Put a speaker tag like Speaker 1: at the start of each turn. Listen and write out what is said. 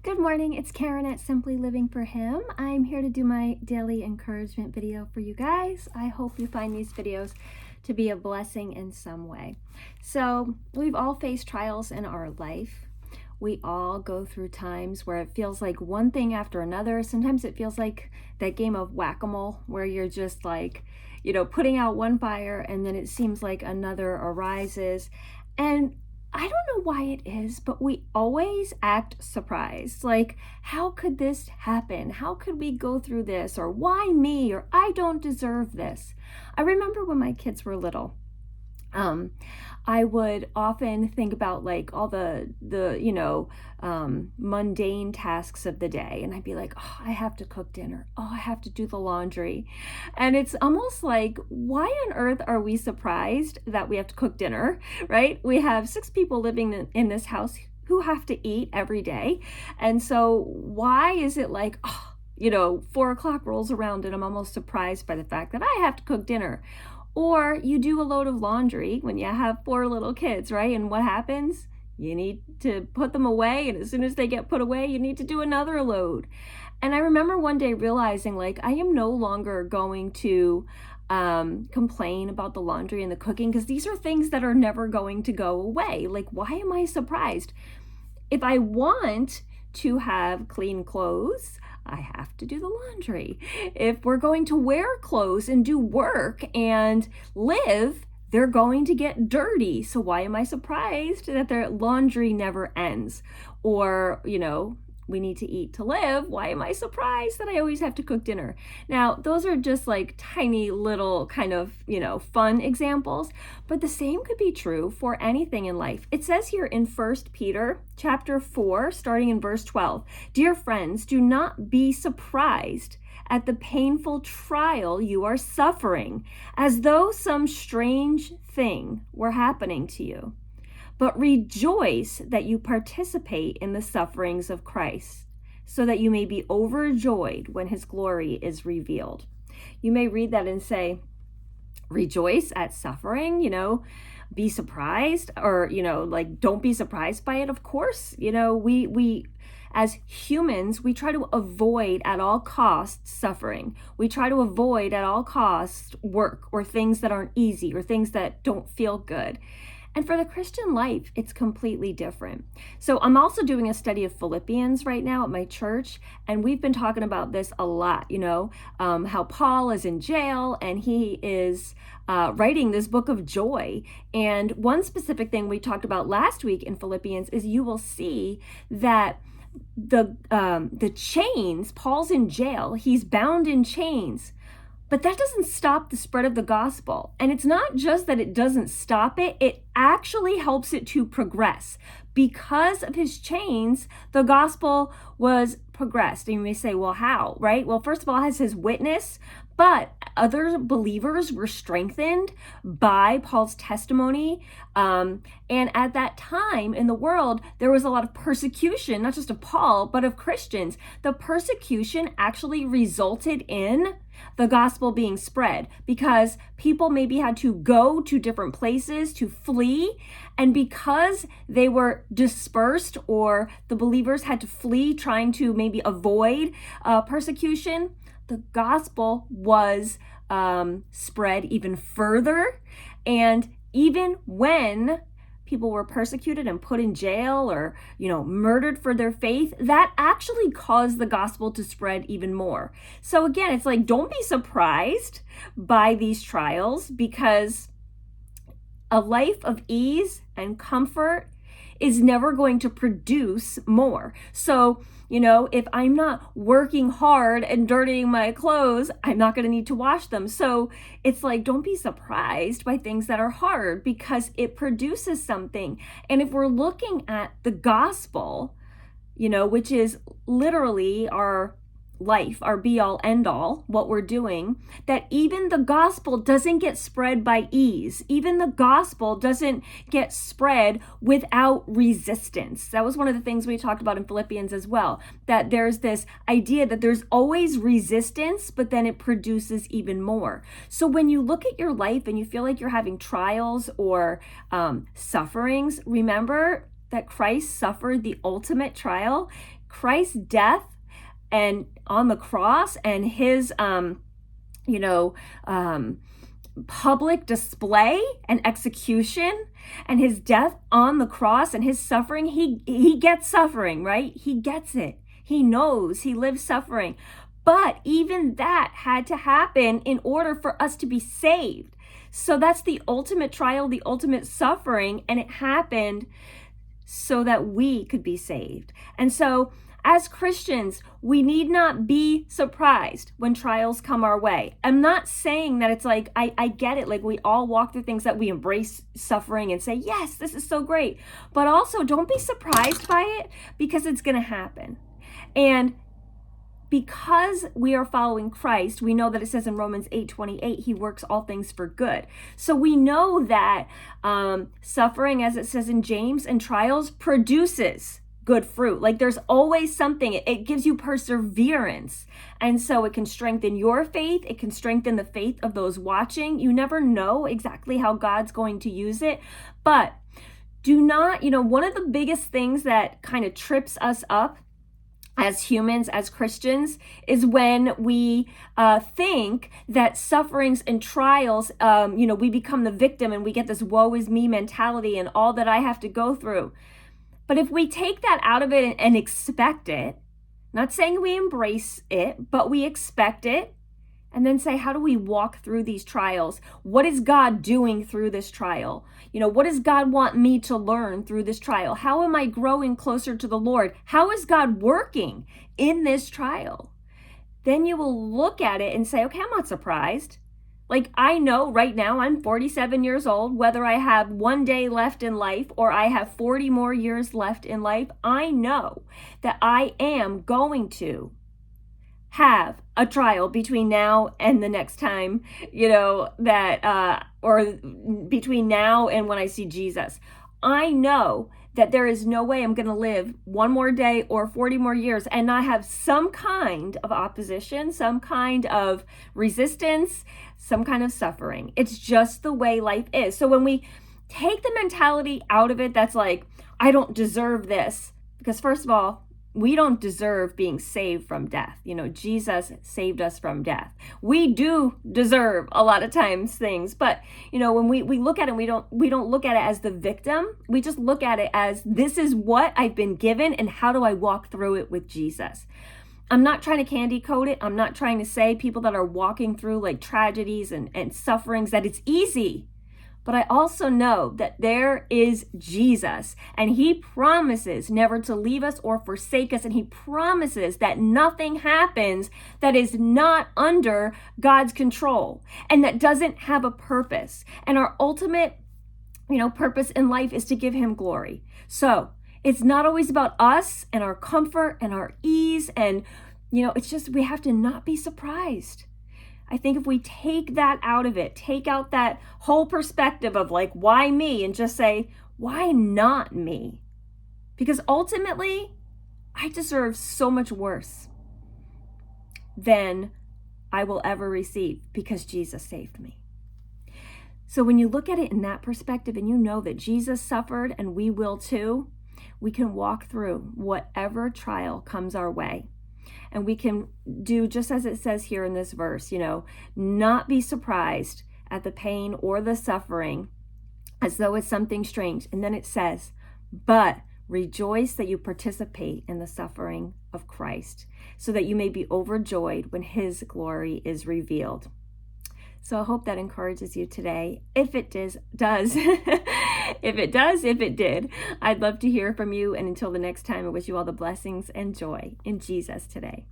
Speaker 1: Good morning, it's Karen at Simply Living for Him. I'm here to do my daily encouragement video for you guys. I hope you find these videos to be a blessing in some way. So we've all faced trials in our life. We all go through times where it feels like one thing after another. Sometimes it feels like that game of whack-a-mole where you're just like, putting out one fire and then it seems like another arises. And I don't know why it is, but we always act surprised. Like, how could this happen? How could we go through this? Or why me? Or I don't deserve this. I remember when my kids were little, I would often think about like all the mundane tasks of the day. And I'd be like, oh, I have to cook dinner. Oh, I have to do the laundry. And it's almost like, why on earth are we surprised that we have to cook dinner, right? We have 6 people living in this house who have to eat every day. And so why is it like, 4 o'clock rolls around and I'm almost surprised by the fact that I have to cook dinner? Or you do a load of laundry when you have 4 little kids, right? And what happens? You need to put them away, and as soon as they get put away, you need to do another load. And I remember one day realizing, like, I am no longer going to complain about the laundry and the cooking, because these are things that are never going to go away. Like, why am I surprised? If I want to have clean clothes, I have to do the laundry. If we're going to wear clothes and do work and live, they're going to get dirty. So why am I surprised that their laundry never ends? Or, we need to eat to live. Why am I surprised that I always have to cook dinner? Now, those are just like tiny little kind of, fun examples, but the same could be true for anything in life. It says here in 1 Peter chapter 4, starting in verse 12, "Dear friends, do not be surprised at the painful trial you are suffering, as though some strange thing were happening to you. But rejoice that you participate in the sufferings of Christ, so that you may be overjoyed when his glory is revealed." You may read that and say, rejoice at suffering, be surprised, or, don't be surprised by it. Of course, we as humans, we try to avoid at all costs suffering. We try to avoid at all costs work or things that aren't easy or things that don't feel good. And for the Christian life, it's completely different. So I'm also doing a study of Philippians right now at my church, and we've been talking about this a lot, how Paul is in jail and he is writing this book of joy. And one specific thing we talked about last week in Philippians is you will see that the chains, Paul's in jail, he's bound in chains. But that doesn't stop the spread of the gospel. And it's not just that it doesn't stop it, it actually helps it to progress. Because of his chains, the gospel was progressed. And you may say, well, how, right? Well, first of all, it has his witness, but other believers were strengthened by Paul's testimony. And at that time in the world, there was a lot of persecution, not just of Paul, but of Christians. The persecution actually resulted in the gospel being spread because people maybe had to go to different places to flee. And because they were dispersed, or the believers had to flee trying to maybe avoid persecution, the gospel was spread even further. And even when people were persecuted and put in jail or, murdered for their faith, that actually caused the gospel to spread even more. So again, it's like, don't be surprised by these trials, because a life of ease and comfort is never going to produce more. So, if I'm not working hard and dirtying my clothes, I'm not going to need to wash them. So it's like, don't be surprised by things that are hard, because it produces something. And if we're looking at the gospel, which is literally our life, our be all end all, what we're doing, that even the gospel doesn't get spread by ease. Even the gospel doesn't get spread without resistance. That was one of the things we talked about in Philippians as well, that there's this idea that there's always resistance, but then it produces even more. So when you look at your life and you feel like you're having trials or sufferings, remember that Christ suffered the ultimate trial. Christ's death and on the cross and his, you know, public display and execution and his death on the cross and his suffering, he gets suffering, right? He gets it. He knows he lives suffering. But even that had to happen in order for us to be saved. So that's the ultimate trial, the ultimate suffering, and it happened so that we could be saved. And so as Christians, we need not be surprised when trials come our way. I'm not saying that it's like, I get it, like we all walk through things that we embrace suffering and say, yes, this is so great. But also don't be surprised by it, because it's going to happen. And because we are following Christ, we know that it says in Romans 8:28, he works all things for good. So we know that suffering, as it says in James, and trials produces good fruit. Like there's always something. It gives you perseverance. And so it can strengthen your faith. It can strengthen the faith of those watching. You never know exactly how God's going to use it. But do not, one of the biggest things that kind of trips us up as humans, as Christians, is when we think that sufferings and trials, we become the victim and we get this woe is me mentality and all that I have to go through. But if we take that out of it and expect it, not saying we embrace it, but we expect it, and then say, how do we walk through these trials? What is God doing through this trial? What does God want me to learn through this trial? How am I growing closer to the Lord? How is God working in this trial? Then you will look at it and say, okay, I'm not surprised. Like I know right now I'm 47 years old, whether I have one day left in life or I have 40 more years left in life, I know that I am going to have a trial between now and the next time, or between now and when I see Jesus. I know that there is no way I'm going to live one more day or 40 more years and not have some kind of opposition, some kind of resistance, some kind of suffering. It's just the way life is. So when we take the mentality out of it, that's like, I don't deserve this, because first of all, we don't deserve being saved from death. Jesus saved us from death. We do deserve a lot of times things, but when we look at it, we don't look at it as the victim. We just look at it as, this is what I've been given and how do I walk through it with Jesus? I'm not trying to candy coat it. I'm not trying to say people that are walking through like tragedies and sufferings that it's easy. But I also know that there is Jesus, and he promises never to leave us or forsake us. And he promises that nothing happens that is not under God's control and that doesn't have a purpose. And our ultimate, purpose in life is to give him glory. So it's not always about us and our comfort and our ease. And, it's just, we have to not be surprised. I think if we take that out of it, take out that whole perspective of like, why me? And just say, why not me? Because ultimately, I deserve so much worse than I will ever receive because Jesus saved me. So when you look at it in that perspective and you know that Jesus suffered and we will too, we can walk through whatever trial comes our way. And we can do just as it says here in this verse, not be surprised at the pain or the suffering as though it's something strange. And then it says, but rejoice that you participate in the suffering of Christ, so that you may be overjoyed when his glory is revealed. So I hope that encourages you today. If it does, if it did, I'd love to hear from you. And until the next time, I wish you all the blessings and joy in Jesus today.